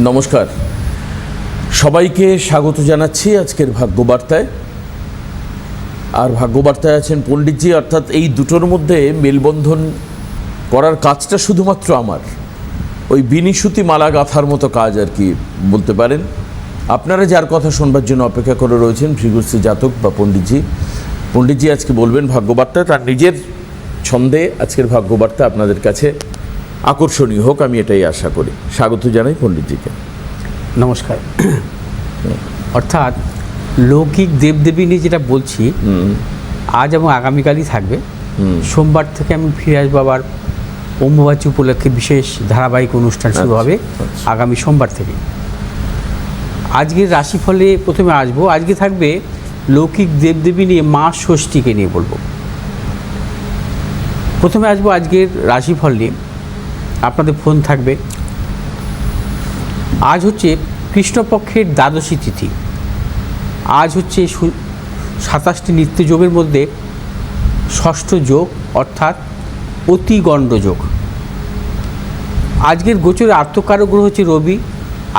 নমস্কার, সবাইকে স্বাগত জানাচ্ছি আজকের ভাগ্যবার্তায়। আর ভাগ্যবার্তায় আছেন পণ্ডিতজি, অর্থাৎ এই দুটোর মধ্যে মেলবন্ধন করার কাজটা শুধুমাত্র আমার, ওই বিনিশুতি মালা গাঁথার মতো কাজ আর কি বলতে পারেন। আপনারা যার কথা শুনবার জন্য অপেক্ষা করে রয়েছেন, ভৃগুশ্রী জাতক বা পণ্ডিতজি আজকে বলবেন ভাগ্যবার্তা। তার নিজের ছন্দে আজকের ভাগ্যবার্তা আপনাদের কাছে আকর্ষণীয় হোক, আমি এটাই আশা করি। স্বাগত জানাই পণ্ডিতজিকে। নমস্কার। অর্থাৎ লৌকিক দেবদেবী নিয়ে যেটা বলছি, আজ এবং আগামীকালই থাকবে। সোমবার থেকে আমি ফিরে আসবো, আবার অম্বুবাচী উপলক্ষে বিশেষ ধারাবাহিক অনুষ্ঠান শুরু হবে আগামী সোমবার থেকে। আজকের রাশিফলে প্রথমে আসবো। আজকে থাকবে লৌকিক দেবদেবী নিয়ে, মা ষষ্ঠীকে নিয়ে বলবো। প্রথমে আসবো আজকের রাশিফল নিয়ে, আপনাদের ফোন থাকবে। আজ হচ্ছে কৃষ্ণপক্ষের দ্বাদশী তিথি। আজ হচ্ছে 27টি নিত্য যোগের মধ্যে ষষ্ঠ যোগ, অর্থাৎ অতিগণ্ড যোগ। আজকের গোচরে আত্মকারক গ্রহ হচ্ছে রবি।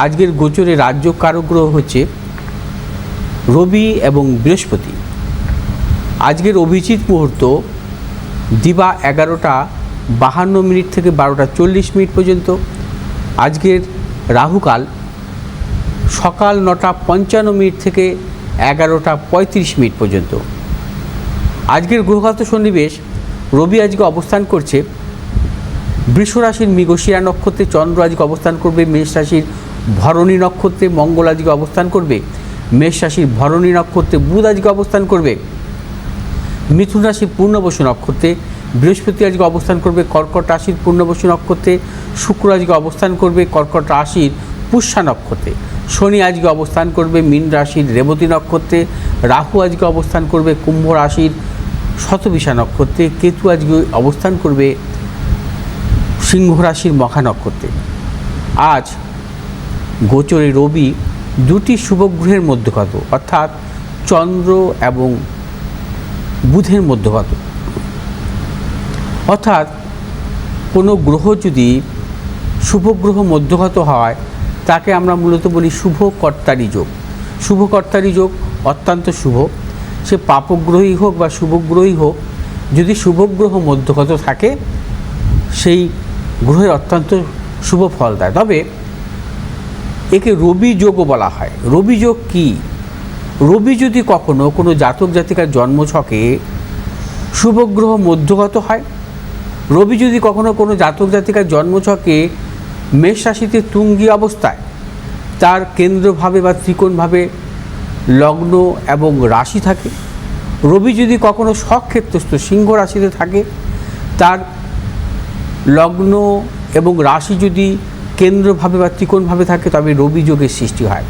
আজকের গোচরে রাজ্য কারক গ্রহ হচ্ছে রবি এবং বৃহস্পতি। আজকের অভিজিৎ মুহূর্ত দিবা 11:52 থেকে 12:40 পর্যন্ত। আজকের রাহুকাল সকাল 9:55 থেকে 11:35 পর্যন্ত। আজকের গ্রহগত সন্নিবেশ, রবি আজকে অবস্থান করছে বৃষ রাশির মৃগশিরা নক্ষত্রে, চন্দ্র আজকে অবস্থান করবে মেষ রাশির ভরণী নক্ষত্রে, মঙ্গল আজকে অবস্থান করবে মেষ রাশির ভরণী নক্ষত্রে, বুধ আজকে অবস্থান করবে মিথুন রাশির পূর্ণবসু নক্ষত্রে, বৃহস্পতি আজকে অবস্থান করবে কর্কট রাশির পূর্ণবসু নক্ষত্রে, শুক্র আজকে অবস্থান করবে কর্কট রাশির পুষ্যা নক্ষত্রে, শনি আজকে অবস্থান করবে মীন রাশির রেবতী নক্ষত্রে, রাহু আজকে অবস্থান করবে কুম্ভ রাশির শতবিশা নক্ষত্রে, কেতু আজকে অবস্থান করবে সিংহ রাশির মখা নক্ষত্রে। আজ গোচরে রবি দুটি শুভগ্রহের মধ্যগত, অর্থাৎ চন্দ্র এবং বুধের মধ্যগত। অর্থাৎ কোনো গ্রহ যদি শুভগ্রহ মধ্যগত হয়, তাকে আমরা মূলত বলি শুভ কর্তারি যোগ। শুভ কর্তারি যোগ অত্যন্ত শুভ, সে পাপগ্রহই হোক বা শুভগ্রহই হোক, যদি শুভগ্রহ মধ্যগত থাকে সেই গ্রহের অত্যন্ত শুভ ফল দেয়। তবে একে রবি যোগও বলা হয়। রবি যোগ কী? রবি যদি কখনো কোনো জাতক জাতিকার জন্মছকে শুভগ্রহ মধ্যগত হয়, রবি যদি কখনো কোনো জাতক জাতিকার জন্মছকে মেষ রাশিতে তুঙ্গি অবস্থায়, তার কেন্দ্রভাবে বা ত্রিকোণভাবে লগ্ন এবং রাশি থাকে, রবি যদি কখনো স্বক্ষেত্রস্থ সিংহ রাশিতে থাকে, তার লগ্ন এবং রাশি যদি কেন্দ্রভাবে বা ত্রিকোণভাবে থাকে, তবে রবি যোগের সৃষ্টি হয়।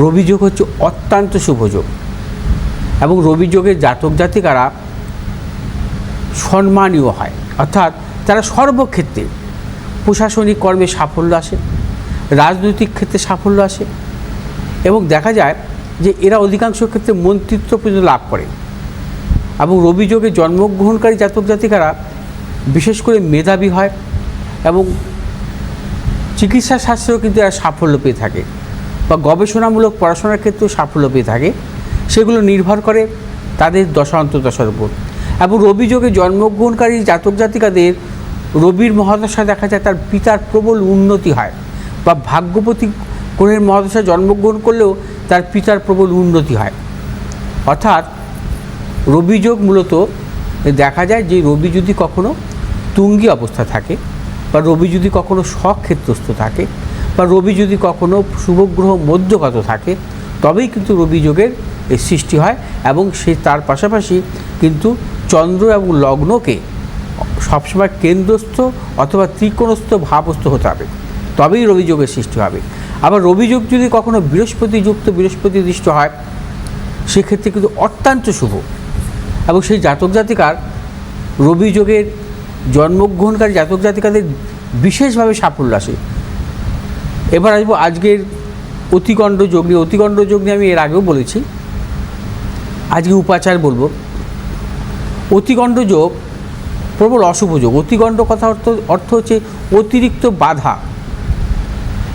রবি যোগ হচ্ছে অত্যন্ত শুভ যোগ, এবং রবি যোগের জাতক জাতিকারা সম্মানীয় হয়। অর্থাৎ তারা সর্বক্ষেত্রে প্রশাসনিক কর্মে সাফল্য আসে, রাজনৈতিক ক্ষেত্রে সাফল্য আসে, এবং দেখা যায় যে এরা অধিকাংশ ক্ষেত্রে মন্ত্রিত্ব পর্যন্ত লাভ করে। এবং রবি যোগে জন্মগ্রহণকারী জাতক জাতিকারা বিশেষ করে মেধাবী হয়, এবং চিকিৎসা শাস্ত্রেও কিন্তু এরা সাফল্য পেয়ে থাকে, বা গবেষণামূলক পড়াশোনার ক্ষেত্রেও সাফল্য পেয়ে থাকে। সেগুলো নির্ভর করে তাদের দশা অন্তর্দশার উপর। এবং রবি যোগে জন্মগ্রহণকারী জাতক জাতিকাদের রবির মহাদশায় দেখা যায় তার পিতার প্রবল উন্নতি হয়, বা ভাগ্যবতী গ্রহের মহাদশায় জন্মগ্রহণ করলেও তার পিতার প্রবল উন্নতি হয়। অর্থাৎ রবি যোগ মূলত দেখা যায় যে রবি যদি কখনো তুঙ্গি অবস্থা থাকে, বা রবি যদি কখনো স্বক্ষেত্রস্থ থাকে, বা রবি যদি কখনো শুভগ্রহ মধ্যগত থাকে, তবেই কিন্তু রবি যোগের এই সৃষ্টি হয়। এবং সে তার পাশাপাশি কিন্তু চন্দ্র এবং লগ্নকে সবসময় কেন্দ্রস্থ অথবা ত্রিকোণস্থ ভাবস্থ হতে হবে, তবেই রবি যোগের সৃষ্টি হবে। আবার রবি যোগ যদি কখনো বৃহস্পতিযুক্ত, বৃহস্পতি দৃষ্ট হয়, সেক্ষেত্রে কিন্তু অত্যন্ত শুভ, এবং সেই জাতক জাতিকার রবি যোগের জন্মগ্রহণকারী জাতক জাতিকাদের বিশেষভাবে সাফল্য আসে। এবার আসবো আজকের অতিগণ্ড যোগ নিয়ে। অতিগণ্ড যোগ নিয়ে আমি এর আগেও বলেছি, আজকে উপাচার বলবো। অতিগণ্ড যোগ প্রবল অশুভ যোগ। অতিগণ্ড কথা অর্থ হচ্ছে অতিরিক্ত বাধা,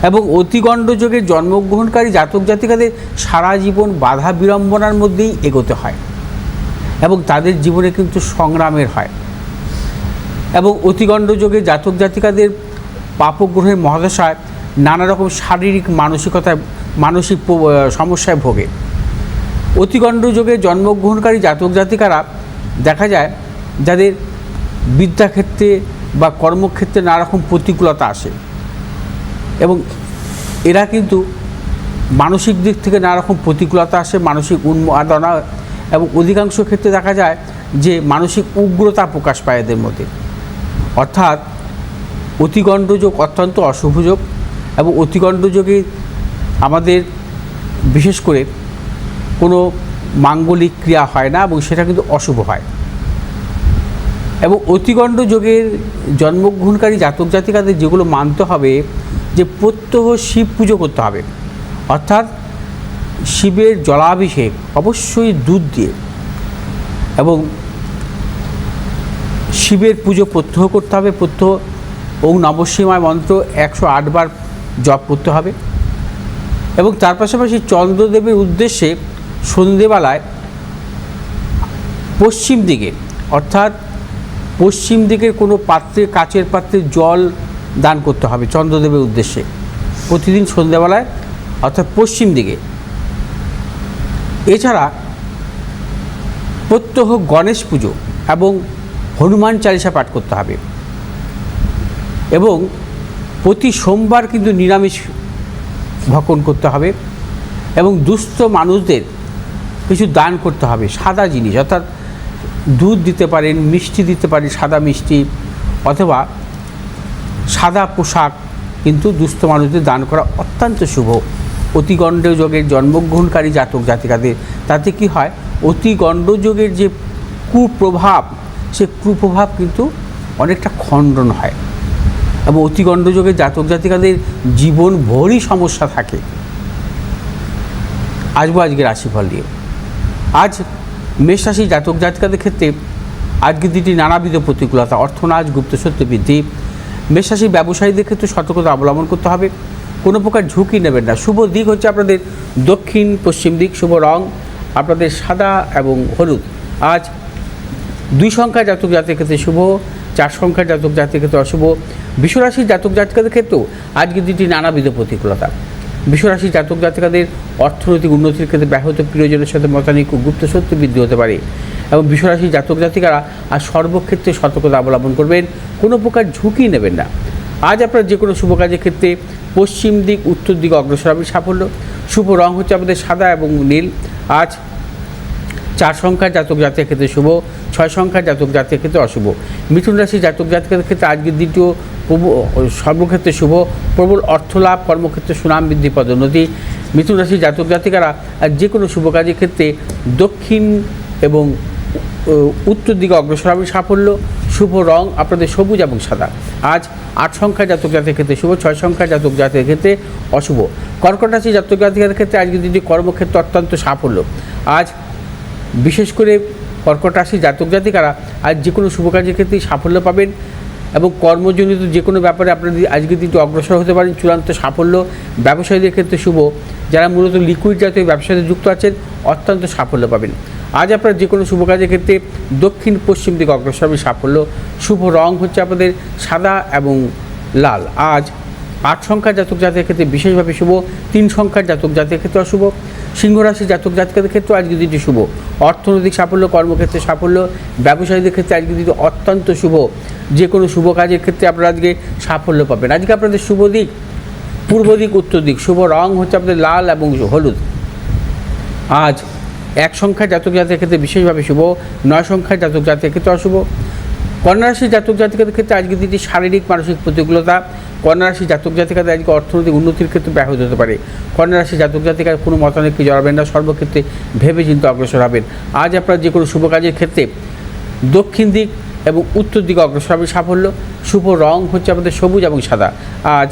এবং অতিগণ্ড যোগে জন্মগ্রহণকারী জাতক জাতিকাদের সারা জীবন বাধা বিড়ম্বনার মধ্যেই এগোতে হয় এবং তাদের জীবনে কিন্তু সংগ্রামের হয়। এবং অতিগণ্ড যোগে জাতক জাতিকাদের পাপগ্রহের মহাদশায় নানা রকম শারীরিক মানসিক সমস্যায় ভোগে। অতিগণ্ড যোগে জন্মগ্রহণকারী জাতক জাতিকারা দেখা যায় যাদের বিদ্যাক্ষেত্রে বা কর্মক্ষেত্রে নানা রকম প্রতিকূলতা আসে এবং এরা কিন্তু মানসিক দিক থেকে নানা রকম প্রতিকূলতা আসে, মানসিক উন্মাদনা, এবং অধিকাংশ ক্ষেত্রে দেখা যায় যে মানসিক উগ্রতা প্রকাশ পায় এদের মধ্যে। অর্থাৎ অতিগণ্ড যোগ অত্যন্ত অশুভ যোগ এবং অতিগণ্ড যোগে আমাদের বিশেষ করে কোনো মাঙ্গলিক ক্রিয়া হয় না এবং সেটা কিন্তু অশুভ হয়। এবং অতিগণ্ড যোগের জন্মগ্রহণকারী জাতক জাতিকাদের যেগুলো মানতে হবে যে প্রত্যহ শিব পুজো করতে হবে, অর্থাৎ শিবের জলাভিষেক অবশ্যই দুধ দিয়ে, এবং শিবের পুজো প্রত্যহ করতে হবে। প্রত্যহ ওম নমঃ শিবায় মন্ত্র 108 বার জপ করতে হবে এবং তার পাশাপাশি চন্দ্রদেবের উদ্দেশ্যে সন্ধেবেলায় পশ্চিম দিকে, অর্থাৎ পশ্চিম দিকের কোনো পাত্রে, কাচের পাত্রে জল দান করতে হবে চন্দ্রদেবের উদ্দেশ্যে প্রতিদিন সন্ধ্যাবেলায়, অর্থাৎ পশ্চিম দিকে। এছাড়া প্রত্যহ গণেশ পুজো এবং হনুমান চালিসা পাঠ করতে হবে এবং প্রতি সোমবার কিন্তু নিরামিষ ভক্ষণ করতে হবে এবং দুস্থ মানুষদের কিছু দান করতে হবে, সাদা জিনিস, অর্থাৎ দুধ দিতে পারেন, মিষ্টি দিতে পারেন, সাদা মিষ্টি অথবা সাদা পোশাক কিন্তু দুস্থ মানুষদের দান করা অত্যন্ত শুভ অতিগণ্ড যোগের জন্মগ্রহণকারী জাতক জাতিকাদের। তাতে কি হয়, অতিগণ্ড যোগের যে কুপ্রভাব, সে কুপ্রভাব কিন্তু অনেকটা খণ্ডন হয় এবং অতিগণ্ড যোগের জাতক জাতিকাদের জীবনভরই সমস্যা থাকে। আসবো আজকে রাশিফল দিয়ে। আজ মেষ রাশি জাতক জাতিকাদের ক্ষেত্রে আজকের দিনটি নানাবিধ প্রতিকূলতা, অর্থনাশ, গুপ্তসত্য বৃদ্ধি। মেষ রাশির ব্যবসায়ীদের ক্ষেত্রে সতর্কতা অবলম্বন করতে হবে, কোনো প্রকার ঝুঁকি নেবেন না। শুভ দিক হচ্ছে আপনাদের দক্ষিণ পশ্চিম দিক, শুভ রং আপনাদের সাদা এবং হলুদ। আজ 2 সংখ্যা জাতক জাতির ক্ষেত্রে শুভ, 4 সংখ্যার জাতক জাতির ক্ষেত্রে অশুভ। বিশ্বরাশির জাতক জাতিকাদের ক্ষেত্রেও আজকের দিনটি নানাবিধ প্রতিকূলতা। বিশ্বরাশির জাতক জাতিকাদের অর্থনৈতিক উন্নতির ক্ষেত্রে ব্যাহত, প্রিয়জনের সাথে মতানৈক্য, গুপ্ত সত্য বৃদ্ধি হতে পারে এবং বিশ্বরাশির জাতক জাতিকারা আজ সর্বক্ষেত্রে সতর্কতা অবলম্বন করবেন, কোনো প্রকার ঝুঁকি নেবেন না। আজ আপনার যে কোনো শুভ কাজের ক্ষেত্রে পশ্চিম দিক, উত্তর দিকে অগ্রসর হবে সাফল্য। শুভ রং হচ্ছে আমাদের সাদা এবং নীল। আজ 4 সংখ্যার জাতক জাতির ক্ষেত্রে শুভ, 6 সংখ্যার জাতক জাতির ক্ষেত্রে অশুভ। মিথুন রাশির জাতক জাতিকাদের ক্ষেত্রে আজকের দিনটিও সর্বক্ষেত্রে শুভ, প্রবল অর্থলাভ, কর্মক্ষেত্রে সুনাম বৃদ্ধি, পদোন্নতি। মিথুন রাশির জাতক জাতিকারা আর যে কোনো শুভ কাজের ক্ষেত্রে দক্ষিণ এবং উত্তর দিকে অগ্রসর হবে সাফল্য। শুভ রং আপনাদের সবুজ এবং সাদা। আজ 8 সংখ্যার জাতক জাতির ক্ষেত্রে শুভ, 6 সংখ্যার জাতক জাতির ক্ষেত্রে অশুভ। কর্কট রাশির জাতক জাতিকাদের ক্ষেত্রে আজকের দিনটি কর্মক্ষেত্রে অত্যন্ত সাফল্য। আজ বিশেষ করে কর্কট রাশির জাতক জাতিকারা আজ যে কোনো শুভ কাজের ক্ষেত্রেই সাফল্য পাবেন এবং কর্মজনিত যে কোনো ব্যাপারে আপনাদের আজকের দিনটি অগ্রসর হতে পারেন, চূড়ান্ত সাফল্য। ব্যবসায়ীদের ক্ষেত্রে শুভ, যারা মূলত লিকুইড জাতীয় ব্যবসাতে যুক্ত আছেন অত্যন্ত সাফল্য পাবেন। আজ আপনার যে কোনো শুভ কাজের ক্ষেত্রে দক্ষিণ পশ্চিম দিকে অগ্রসর হবে সাফল্য। শুভ রং হচ্ছে আপনাদের সাদা এবং লাল। আজ 8 সংখ্যার জাতক জাতির ক্ষেত্রে বিশেষভাবে শুভ, 3 সংখ্যার জাতক জাতির ক্ষেত্রে অশুভ। সিংহ রাশির জাতক জাতিকাদের ক্ষেত্রে আজকের দিনটি শুভ, অর্থনৈতিক সাফল্য, কর্মক্ষেত্রে সাফল্য। ব্যবসায়ীদের ক্ষেত্রে আজকের দিনটি অত্যন্ত শুভ, যে কোনো শুভ কাজের ক্ষেত্রে আপনারা আজকে সাফল্য পাবেন। আজকে আপনাদের শুভ দিক পূর্ব দিক, উত্তর দিক। শুভ রং হচ্ছে আপনাদের লাল এবং হলুদ। আজ 1 সংখ্যার জাতক জাতির ক্ষেত্রে বিশেষভাবে শুভ, 9 সংখ্যার জাতক জাতির ক্ষেত্রে অশুভ। কন্যা রাশির জাতক জাতিকাদের ক্ষেত্রে আজকের দিনটি শারীরিক মানসিক প্রতিকূলতা। কন্যা রাশির জাতক জাতিকাদের আজকে অর্থনৈতিক উন্নতির ক্ষেত্রে ব্যাহত হতে পারে। কন্যা রাশির জাতক জাতিকার কোনো মতানৈক্যে জড়াবেন না, সর্বক্ষেত্রে ভেবে চিন্তে অগ্রসর হবেন। আজ আপনার যে কোনো শুভ কাজের ক্ষেত্রে দক্ষিণ দিক এবং উত্তর দিকে অগ্রসর হবে সাফল্য। শুভ রং হচ্ছে আমাদের সবুজ এবং সাদা। আজ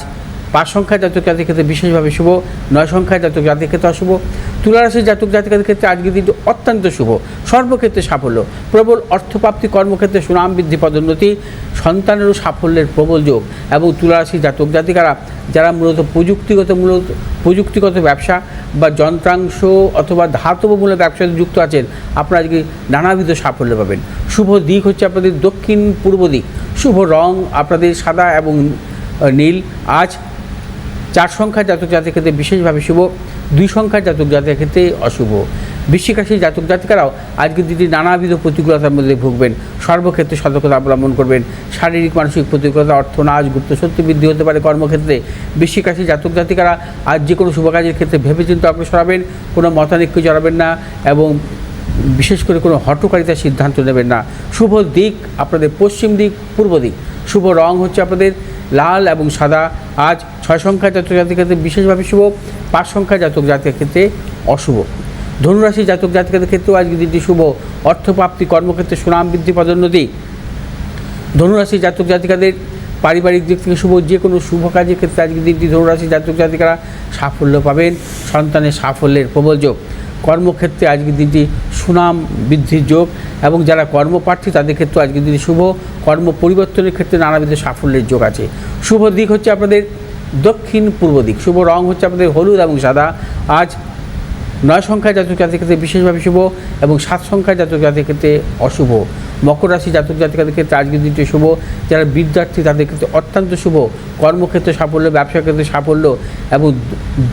5 সংখ্যার জাতক জাতির ক্ষেত্রে বিশেষভাবে শুভ, 9 সংখ্যার জাতক জাতির ক্ষেত্রে অশুভ। তুলারাশির জাতক জাতিকাদের ক্ষেত্রে আজকের দিনটি অত্যন্ত শুভ, সর্বক্ষেত্রে সাফল্য, প্রবল অর্থপ্রাপ্তি, কর্মক্ষেত্রে সুনাম বৃদ্ধি, পদোন্নতি, সন্তানেরও সাফল্যের প্রবল যোগ। এবং তুলারাশির জাতক জাতিকারা যারা মূলত প্রযুক্তিগত ব্যবসা বা যন্ত্রাংশ অথবা ধাতবমূলক ব্যবসায় যুক্ত আছেন, আপনারা আজকে নানাবিধ সাফল্য পাবেন। শুভ দিক হচ্ছে আপনাদের দক্ষিণ পূর্ব দিক। শুভ রং আপনাদের সাদা এবং নীল। আজ 4 সংখ্যার জাতক জাতির ক্ষেত্রে বিশেষভাবে শুভ, 2 সংখ্যার জাতক জাতির ক্ষেত্রে অশুভ। বৃশ্চিক রাশির জাতক জাতিকারাও আজকের দিনটি নানাবিধ প্রতিকূলতার মধ্যে ভুগবেন, সর্বক্ষেত্রে সতর্কতা অবলম্বন করবেন। শারীরিক মানসিক প্রতিকূলতা, অর্থনাশ, গুপ্ত শত্রু বৃদ্ধি হতে পারে কর্মক্ষেত্রে। বৃশ্চিক রাশির জাতক জাতিকারা আজ যে কোনো শুভ কাজের ক্ষেত্রে ভেবেচিন্তে অগ্রসর হবেন, কোনো মতানৈক্য জড়াবেন না এবং বিশেষ করে কোনো হঠকারিতার সিদ্ধান্ত নেবেন না। শুভ দিক আপনাদের পশ্চিম দিক, পূর্ব দিক। শুভ রং হচ্ছে আপনাদের লাল এবং সাদা। আজ 6 সংখ্যার জাতক জাতির ক্ষেত্রে বিশেষভাবে শুভ, 5 সংখ্যার জাতক জাতির ক্ষেত্রে অশুভ। ধনুরাশি জাতক জাতিকাদের ক্ষেত্রেও আজকে দিনটি শুভ, অর্থপ্রাপ্তি, কর্মক্ষেত্রে সুনাম বৃদ্ধি, পদোন্নতি। ধনুরাশি জাতক জাতিকাদের পারিবারিক দিক থেকে শুভ, যে কোনো শুভ কাজের ক্ষেত্রে আজকের দিনটি ধনুরাশি জাতক জাতিকারা সাফল্য পাবেন, সন্তানের সাফল্যের প্রবল যোগ। কর্মক্ষেত্রে আজকের দিনটি সুনাম বৃদ্ধির যোগ এবং যারা কর্মপ্রার্থী তাদের ক্ষেত্রে আজকের দিনটি শুভ, কর্ম পরিবর্তনের ক্ষেত্রে নানাবিধ সাফল্যের যোগ আছে। শুভ দিক হচ্ছে আপনাদের দক্ষিণ পূর্ব দিক। শুভ রং হচ্ছে আপনাদের হলুদ এবং সাদা। আজ 9 সংখ্যার জাতক জাতির ক্ষেত্রে বিশেষভাবে শুভ এবং 7 সংখ্যার জাতক জাতির ক্ষেত্রে অশুভ। মকর রাশি জাতক জাতিকাদের ক্ষেত্রে আজকের দিনটি শুভ, যারা বিদ্যার্থী তাদের ক্ষেত্রে অত্যন্ত শুভ, কর্মক্ষেত্রে সাফল্য, ব্যবসা ক্ষেত্রে সাফল্য এবং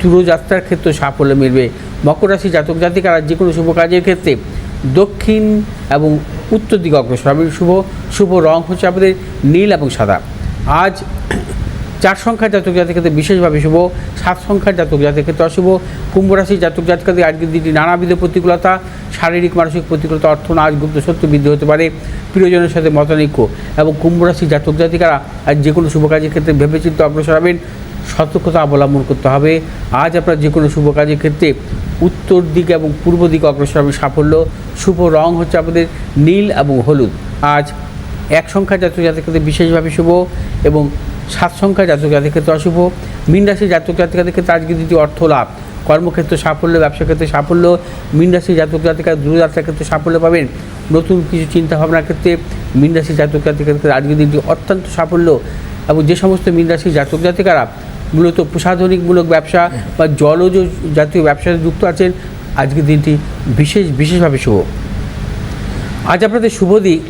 দূরযাত্রার ক্ষেত্রে সাফল্য মিলবে। মকর রাশি জাতক জাতিকারা যে কোনো শুভ কাজের ক্ষেত্রে দক্ষিণ এবং উত্তর দিকে অগ্রসর হবে। শুভ রং হচ্ছে আপনাদের নীল এবং সাদা। আজ 4 সংখ্যার জাতক জাতির ক্ষেত্রে বিশেষভাবে শুভ, 7 সংখ্যার জাতক জাতির ক্ষেত্রে অশুভ। কুম্ভ রাশির জাতক জাতিকাদের আজকের দিনটি নানাবিধ প্রতিকূলতা, শারীরিক মানসিক প্রতিকূলতা, অর্থনাশ, গুপ্ত শত্রু বৃদ্ধি হতে পারে, প্রিয়জনের সাথে মতানৈক্য এবং কুম্ভ রাশির জাতক জাতিকারা আজ যে কোনো শুভ কাজের ক্ষেত্রে ভেবেচিন্তে অগ্রসর হবেন, সতর্কতা অবলম্বন করতে হবে। আজ আপনার যে কোনো শুভ কাজের ক্ষেত্রে উত্তর দিকে এবং পূর্ব দিকে অগ্রসর হবে সাফল্য। শুভ রং হচ্ছে আপনাদের নীল এবং হলুদ। আজ 1 সংখ্যার জাতক জাতির ক্ষেত্রে বিশেষভাবে শুভ এবং 7 সংখ্যার জাতক জাতির ক্ষেত্রে অশুভ। মীন রাশির জাতক জাতিকাদের ক্ষেত্রে আজকে দিনটি অর্থ লাভ, কর্মক্ষেত্রে সাফল্য, ব্যবসা ক্ষেত্রে সাফল্য। মীন রাশির জাতক জাতিকারা দূরযাত্রার ক্ষেত্রে সাফল্য পাবেন, নতুন কিছু চিন্তাভাবনার ক্ষেত্রে মীন রাশির জাতক জাতিকাদের ক্ষেত্রে আজকে দিনটি অত্যন্ত সাফল্য। এবং যে সমস্ত মীন রাশির জাতক জাতিকারা মূলত প্রসাধনিকমূলক ব্যবসা বা জলজ জাতীয় ব্যবসায় যুক্ত আছেন, আজকের দিনটি বিশেষভাবে শুভ। আজ আপনাদের শুভ দিক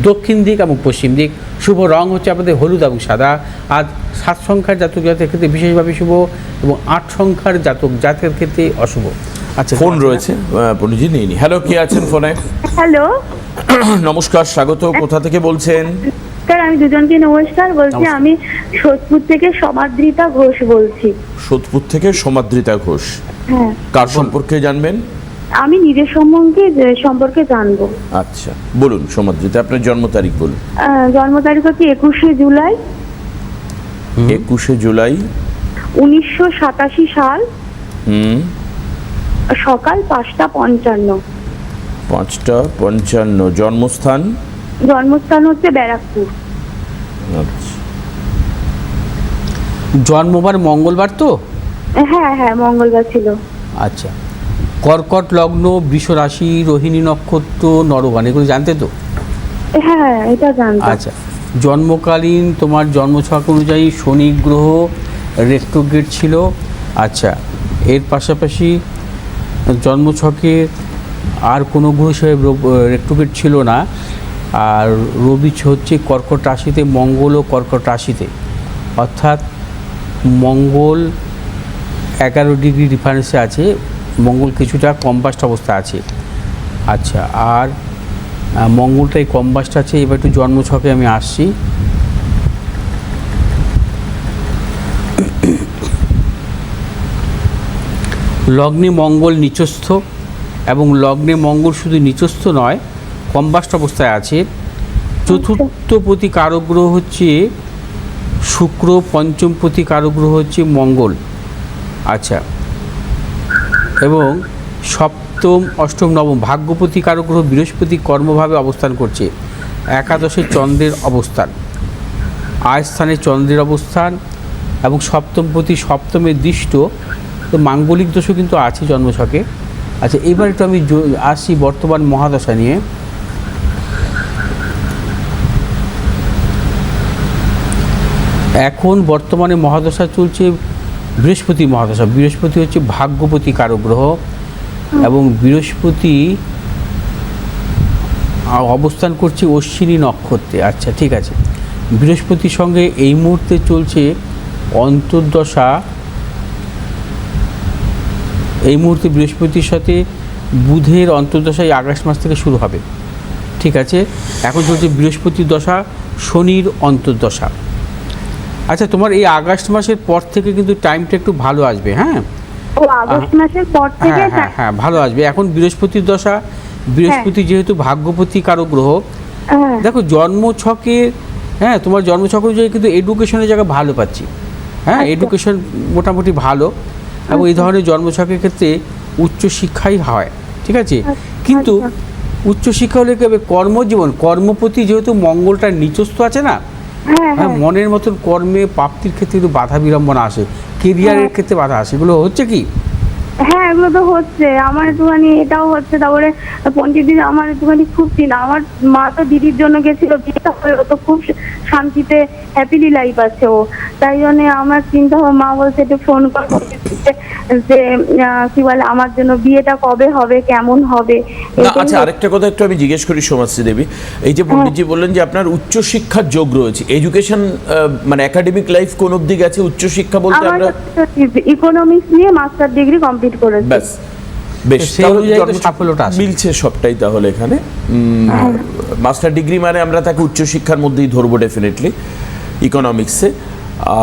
দক্ষিণ দিক এবং পশ্চিম দিক। শুভ রং হচ্ছে আপনাদের হলুদ এবং সাদা। আজ 7 সংখ্যার জাতক জাতির ক্ষেত্রে বিশেষভাবে শুভ এবং 8 সংখ্যার জাতক জাতির ক্ষেত্রে অশুভ। আচ্ছা, ফোন রয়েছে পণ্ডিতজি, নিয়ে নি। হ্যালো, কে আছেন ফোনে? হ্যালো, নমস্কার, স্বাগত। কোথা থেকে বলছেন? স্যার আমি দুজনকে নমস্কার বলছি। আমি সোদপুর থেকে সমাদৃতা ঘোষ বলছি। সোদপুর থেকে সমাদৃতা ঘোষ। হ্যাঁ, কার সম্পর্কে জানবেন? আমি নিজের সম্পর্কে জানবো। আচ্ছা, বলুন সমাদৃতা, আপনার জন্ম তারিখ বলুন। জন্ম তারিখ হচ্ছে 21শে জুলাই 21শে জুলাই 1987 সাল, সকাল 5:55। 5:55। জন্মস্থান? জন্মস্থান হচ্ছে ব্যারাকপুর। আচ্ছা, জন্মবার মঙ্গলবার তো? হ্যাঁ হ্যাঁ, মঙ্গলবার ছিল। আচ্ছা, কর্কট লগ্ন, বৃষ রাশি, রোহিণী নক্ষত্র, নরগান, এগুলো জানতে তো? হ্যাঁ, এটা জানতাম। আচ্ছা, জন্মকালীন তোমার জন্মছক অনুযায়ী শনি গ্রহ রেট্রোগ্রেড ছিল। আচ্ছা, এর পাশাপাশি জন্মছকে আর কোনো গ্রহ হিসেবে রেট্রোগ্রেড ছিল না। আর রবি হচ্ছে কর্কট রাশিতে, মঙ্গলও কর্কট রাশিতে, অর্থাৎ মঙ্গল 11 ডিগ্রি ডিফারেন্সে আছে, মঙ্গল কিছুটা কম্বাস্ট অবস্থা আছে। আচ্ছা, আর মঙ্গলটাই কম্বাস্ট আছে। এবার একটু জন্মছকে আমি আসছি। লগ্নে মঙ্গল নিচস্থ এবং লগ্নে মঙ্গল শুধু নিচস্থ নয়, কম্বাস্ট অবস্থায় আছে। চতুর্থপতি কারক গ্রহ হচ্ছে শুক্র, পঞ্চমপতি কারক গ্রহ হচ্ছে মঙ্গল। আচ্ছা, এবং সপ্তম, অষ্টম, নবম ভাগ্যপতি কারক গ্রহ বৃহস্পতি কর্মভাবে অবস্থান করছে। একাদশে চন্দ্রের অবস্থান, আয় স্থানে চন্দ্রের অবস্থান এবং সপ্তমপতি সপ্তমের দৃষ্ট তো মাঙ্গলিক দোষও কিন্তু আছে জন্মছকে। আচ্ছা, এবার একটু আমি আসছি বর্তমান মহাদশা নিয়ে। এখন বর্তমানে মহাদশা চলছে বৃহস্পতি মহাদশা। বৃহস্পতি হচ্ছে ভাগ্যপতি কারক গ্রহ, এবং বৃহস্পতি অবস্থান করছে অশ্বিনী নক্ষত্রে। আচ্ছা, ঠিক আছে। বৃহস্পতির সঙ্গে এই মুহূর্তে চলছে অন্তর্দশা। এই মুহূর্তে বৃহস্পতির সাথে বুধের অন্তর্দশা এই আগস্ট মাস থেকে শুরু হবে, ঠিক আছে। এখন চলছে বৃহস্পতির দশা, শনির অন্তর্দশা। আচ্ছা, তোমার এই আগস্ট মাসের পর থেকে কিন্তু টাইমটা একটু ভালো আসবে। হ্যাঁ, ও আগস্ট মাসের পর থেকে? হ্যাঁ হ্যাঁ হ্যাঁ, ভালো আসবে। এখন বৃহস্পতির দশা, বৃহস্পতি যেহেতু ভাগ্যপতি কারক গ্রহ, দেখো জন্মছকে, হ্যাঁ তোমার জন্মছক অনুযায়ী কিন্তু এডুকেশনের জায়গা ভালো পাচ্ছি। হ্যাঁ, এডুকেশন মোটামুটি ভালো, এবং এই ধরনের জন্মছকের ক্ষেত্রে উচ্চশিক্ষাই হয়, ঠিক আছে। কিন্তু উচ্চশিক্ষা হলে কি হবে, কর্মজীবন, কর্মপতি যেহেতু মঙ্গলটা নিচস্থ আছে না, হ্যাঁ, মনের মতন কর্মে প্রাপ্তির ক্ষেত্রে একটু বাধা বিড়ম্বনা আসে, কেরিয়ারের ক্ষেত্রে বাধা আসে। এগুলো হচ্ছে কি? হ্যাঁ, এগুলো তো হচ্ছে। আমার একটুখানি এটাও হচ্ছে। তারপরে পণ্ডিত দিদি আমার একটুখানি খুব চিন্তা। আমার মা তো দিদির জন্য গেছিল, বিয়েটা হয়ে ও তো খুব শান্তিতে হ্যাপিলি লাইফ আছে ও। তাই জন্য আমার চিন্তা হয়, মা বলছে একটু ফোন কর যে কি বলে আমার জন্য বিয়েটা কবে হবে, কেমন হবে। আচ্ছা, আরেকটা কথা একটু আমি জিজ্ঞেস করি সমাজশ্রী দেবী, এই যে পণ্ডিতজি বললেন যে আপনার উচ্চশিক্ষার যোগ রয়েছে, এডুকেশন মানে একাডেমিক লাইফ কোন অবধি গেছে? উচ্চশিক্ষা বলতে আমরা ইকোনমিক্স নিয়ে মাস্টার ডিগ্রি কমপ্লিট করেছি। ব্যাস, বেশ, সাফল্যটা মিলছে সবটাই তাহলে এখানে। মাস্টার ডিগ্রি মানে আমরা তাকে উচ্চশিক্ষার মধ্যেই ধরবো ডেফিনেটলি, ইকোনমিক্সে।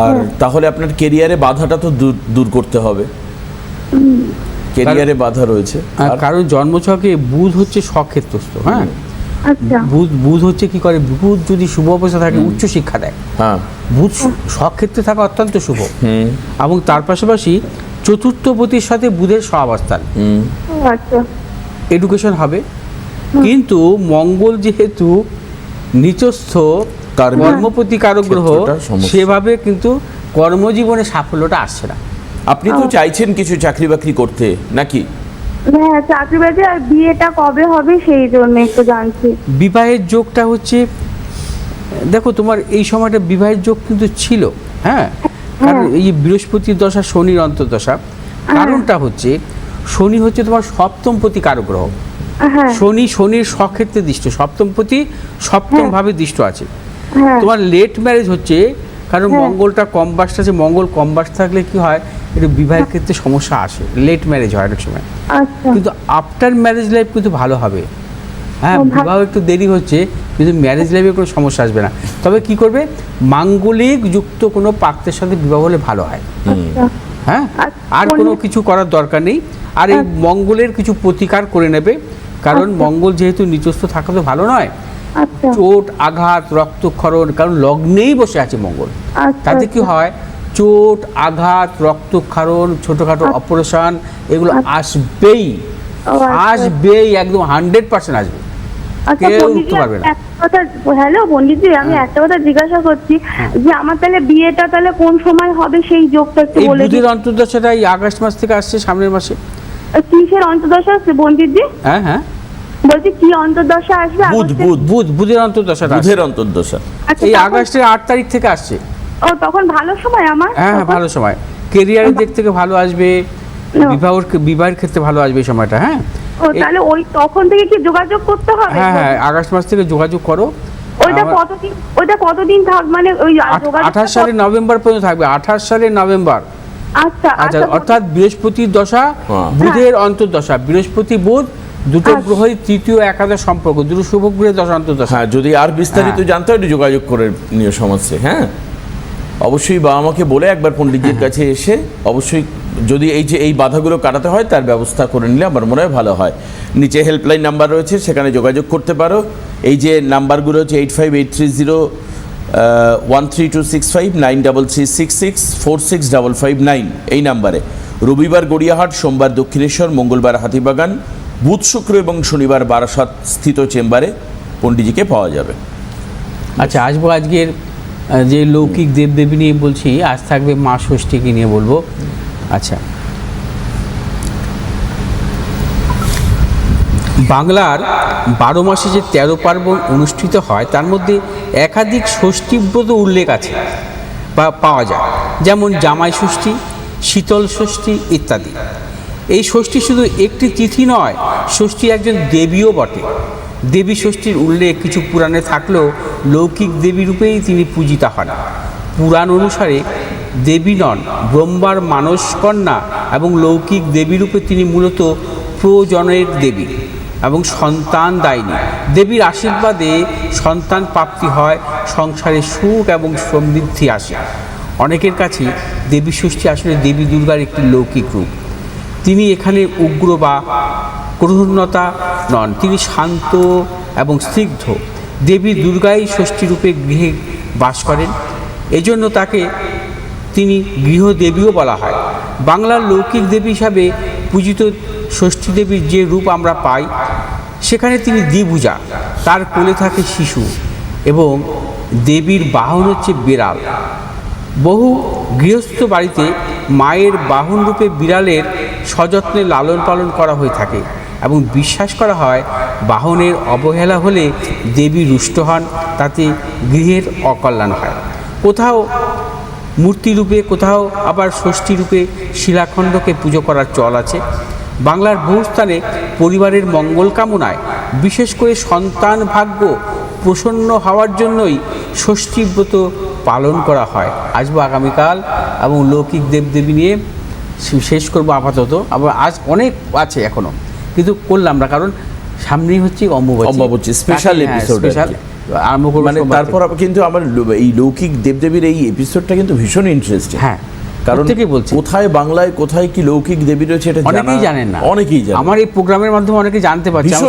আর তাহলে আপনার কেরিয়ারে বাধাটা তো দূর করতে হবে, কেরিয়ারে বাধা রয়েছে। কারণ জন্মছকে বুধ হচ্ছে স্বক্ষেত্রস্থ। হ্যাঁ, বুধ হচ্ছে কি করে, বুধ যদি শুভ অবস্থা থাকে উচ্চশিক্ষা দেয়। হ্যাঁ, বুধ স্বক্ষেত্রে থাকা অত্যন্ত শুভ, এবং তার পাশাপাশি চতুর্থপতির সাথে বুধের সহাবস্থান, এডুকেশন হবে। কিন্তু মঙ্গল যেহেতু নিচস্থ কর্মপতি কারক গ্রহ, সেভাবে কিন্তু কর্মজীবনে সাফল্যটা আসছে না। আপনি তো চাইছেন কিছু চাকরি বাকরি করতে নাকি? হ্যাঁ, চাকরি বাকরি। আর বিয়েটা কবে হবে সেই জন্য একটু জানছি। বিবাহের যোগটা হচ্ছে, দেখো তোমার এই সময়টা বিবাহের যোগ কিন্তু ছিল। হ্যাঁ, কারণ এই বৃহস্পতির দশা, শনির অন্তর্দশা। কারণটা হচ্ছে শনি হচ্ছে তোমার সপ্তমপতি কারক গ্রহ। শনির স্বক্ষেত্রে দৃষ্ট, সপ্তমপতি সপ্তম ভাবে দৃষ্ট আছে। তোমার লেট ম্যারেজ হচ্ছে, কারণ মঙ্গলটা কম বাস্ট আছে। মঙ্গল কম বাস্ট থাকলে কি হয়, একটু বিবাহের ক্ষেত্রে সমস্যা আসে, লেট ম্যারেজ হয় অনেক সময়। কিন্তু আফটার ম্যারেজ লাইফ কিন্তু ভালো হবে। হ্যাঁ, বিবাহ একটু দেরি হচ্ছে, কিন্তু ম্যারেজ লাইফে কোনো সমস্যা আসবে না। তবে কি করবে, মাঙ্গলিক যুক্ত কোনো পাত্রের সাথে বিবাহ হলে ভালো হয়। হ্যাঁ, আর কোনো কিছু করার দরকার নেই। আর এই মঙ্গলের কিছু প্রতিকার করে নেবে, কারণ মঙ্গল যেহেতু নিচস্থ থাকা তো ভালো নয়। চোট, আঘাত, রক্তক্ষরণ, কারণ লগ্নেই বসে আছে মঙ্গল, তাতে কি হয়, চোট, আঘাত, রক্তক্ষরণ, ছোটখাটো অপারেশন, এগুলো আসবেই, একদম 100% আসবে, কেউ উঠতে পারবে না। হ্যালো পণ্ডিতজি, আমি একটা কথা জিজ্ঞাসা করছি যে আমার তাহলে বিয়েটা তাহলে কোন সময় হবে সেই যোগটা একটু বলে দিন। বুধের অন্তর্দশাটা এই আগস্ট মাস থেকে আসছে, সামনের মাসে। কিসের অন্তর্দশা আসছে পণ্ডিতজি? হ্যাঁ হ্যাঁ, বলছি কি অন্তর্দশা আসবে? বুধের অন্তর্দশা, বুধের অন্তর্দশা এই আগস্টের 8 তারিখ থেকে আসছে। ও, তখন ভালো সময় আমার? হ্যাঁ, ভালো সময়, কেরিয়ারের দিক থেকে ভালো আসবে, বিবাহের ক্ষেত্রে ভালো আসবে এই সময়টা। হ্যাঁ, ও, তাহলে ওই তখন থেকে কি যোগাযোগ করতে হবে? হ্যাঁ হ্যাঁ, আগস্ট মাস থেকে যোগাযোগ করো। ওইটা কতদিন থাক, মানে ওই 28 সালের নভেম্বর পর্যন্ত থাকবে। 28 সালের নভেম্বর। আচ্ছা, অর্থাৎ বৃহস্পতির দশা, বুধের অন্তর্দশা। বৃহস্পতি বুধ দুটো গ্রহই তৃতীয় একাদশ সম্পর্ক, দুটো শুভ গ্রহের দশা অন্তর্দশা। হ্যাঁ, যদি আর বিস্তারিত জানতে হয় যোগাযোগ করে নিয়ে সমাজে। হ্যাঁ, অবশ্যই বাবা মাকে বলে একবার পণ্ডিতজির কাছে এসে অবশ্যই যদি এই বাধাগুলো কাটাতে হয় তার ব্যবস্থা করে নিলে আমার মনে হয় ভালো হয়। নিচে হেল্পলাইন নাম্বার রয়েছে, সেখানে যোগাযোগ করতে পারো। এই যে নাম্বারগুলো হচ্ছে 8583013265, 9336646559 এই নাম্বারে। রবিবার গড়িয়াহাট, সোমবার দক্ষিণেশ্বর, মঙ্গলবার হাতিবাগান, বুধ, শুক্র এবং শনিবার বারাসাত স্থিত চেম্বারে পণ্ডিতজিকে পাওয়া যাবে। আচ্ছা, আসবো আজকের যে লৌকিক দেবদেবী নিয়ে বলছি, আজ থাকবে মা ষষ্ঠীকে নিয়ে বলবো। আচ্ছা, বাংলার 12 মাসে যে 13 পার্বণ অনুষ্ঠিত হয় তার মধ্যে একাধিক ষষ্ঠীব্রত উল্লেখ আছে বা পাওয়া যায়, যেমন জামাই ষষ্ঠী, শীতল ষষ্ঠী ইত্যাদি। এই ষষ্ঠী শুধু একটি তিথি নয়, ষষ্ঠী একজন দেবীও বটে। দেবী ষষ্ঠীর উল্লেখ কিছু পুরাণে থাকলেও লৌকিক দেবী রূপেই তিনি পূজিতা হন। পুরাণ অনুসারে দেবী নন, ব্রহ্মার মানস কন্যা এবং লৌকিক দেবী রূপে তিনি মূলত প্রজনের দেবী এবং সন্তান দায়িনী। দেবীর আশীর্বাদে সন্তান প্রাপ্তি হয়, সংসারে সুখ এবং সমৃদ্ধি আসে। অনেকের কাছে দেবী ষষ্ঠী আসলে দেবী দুর্গার একটি লৌকিক রূপ। তিনি এখানে উগ্র বা ক্রোধনতা নন, তিনি শান্ত এবং স্নিগ্ধ। দেবী দুর্গাই ষষ্ঠী রূপে গৃহে বাস করেন, এজন্য তাকে তিনি গৃহদেবীও বলা হয়। বাংলার লৌকিক দেবী হিসাবে পূজিত ষষ্ঠী দেবীর যে রূপ আমরা পাই, সেখানে তিনি দ্বিভুজা, তার কোলে থাকে শিশু এবং দেবীর বাহন হচ্ছে বিড়াল। বহু গৃহস্থ বাড়িতে মায়ের বাহন রূপে বিড়ালের সযত্নে লালন পালন করা হয়ে থাকে এবং বিশ্বাস করা হয় বাহনের অবহেলা হলে দেবী রুষ্ট হন, তাতে গৃহের অকল্যাণ হয়। কোথাও মূর্তিরূপে, কোথাও আবার ষষ্ঠী রূপে শিলাখণ্ডকে পুজো করার চল আছে। বাংলার বহু স্থানে পরিবারের মঙ্গল কামনায়, বিশেষ করে সন্তান ভাগ্য প্রসন্ন হওয়ার জন্যই ষষ্ঠী ব্রত পালন করা হয়। আসবো আগামীকাল এবং লৌকিক দেবদেবী নিয়ে শেষ করবো আপাতত। আবার আজ অনেক আছে এখনো, কিন্তু করলাম না, কারণ সামনেই হচ্ছে অম্বাবচী স্পেশাল এপিসোড আরম্ভ করবো। মানে তারপর কিন্তু আমার এই লৌকিক দেবদেবীর এই এপিসোডটা কিন্তু ভীষণ ইন্টারেস্টিং। হ্যাঁ, কারণ থেকে বলছি কোথায় বাংলায় কোথায় কি লৌকিক দেবী রয়েছে এটা অনেকেই জানেন না, অনেকেই জানেন। আমার এই প্রোগ্রামের মাধ্যমে অনেকে জানতে পারছে,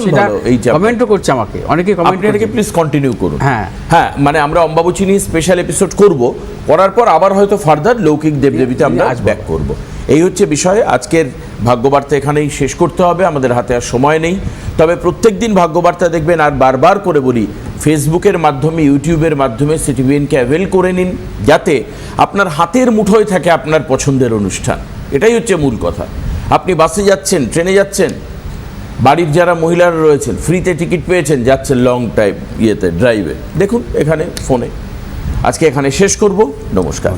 কমেন্টও করছে আমাকে, অনেকে কমেন্ট এটাকে প্লিজ কন্টিনিউ করুন। হ্যাঁ হ্যাঁ, মানে আমরা অম্বাবচী নিয়ে স্পেশাল এপিসোড করব, করার পর আবার হয়তো ফার্দার লৌকিক দেবদেবীতে আমরা ব্যাক করব। এই হচ্ছে বিষয়। আজকের ভাগ্যবার্তা এখানেই শেষ করতে হবে, আমাদের হাতে আর সময় নেই। তবে প্রত্যেক দিন ভাগ্যবার্তা দেখবেন, আর বারবার করে বলি, ফেসবুকের মাধ্যমে, ইউটিউবের মাধ্যমে সিটিভিএনকে অ্যাভেল করে নিন, যাতে আপনার হাতের মুঠোয় থাকে আপনার পছন্দের অনুষ্ঠান। এটাই হচ্ছে মূল কথা। আপনি বাসে যাচ্ছেন, ট্রেনে যাচ্ছেন, বাড়ির যারা মহিলারা রয়েছেন ফ্রিতে টিকিট পেয়েছেন, যাচ্ছেন লং ড্রাইভে, দেখুন এখানে ফোনে। আজকে এখানে শেষ করব। নমস্কার।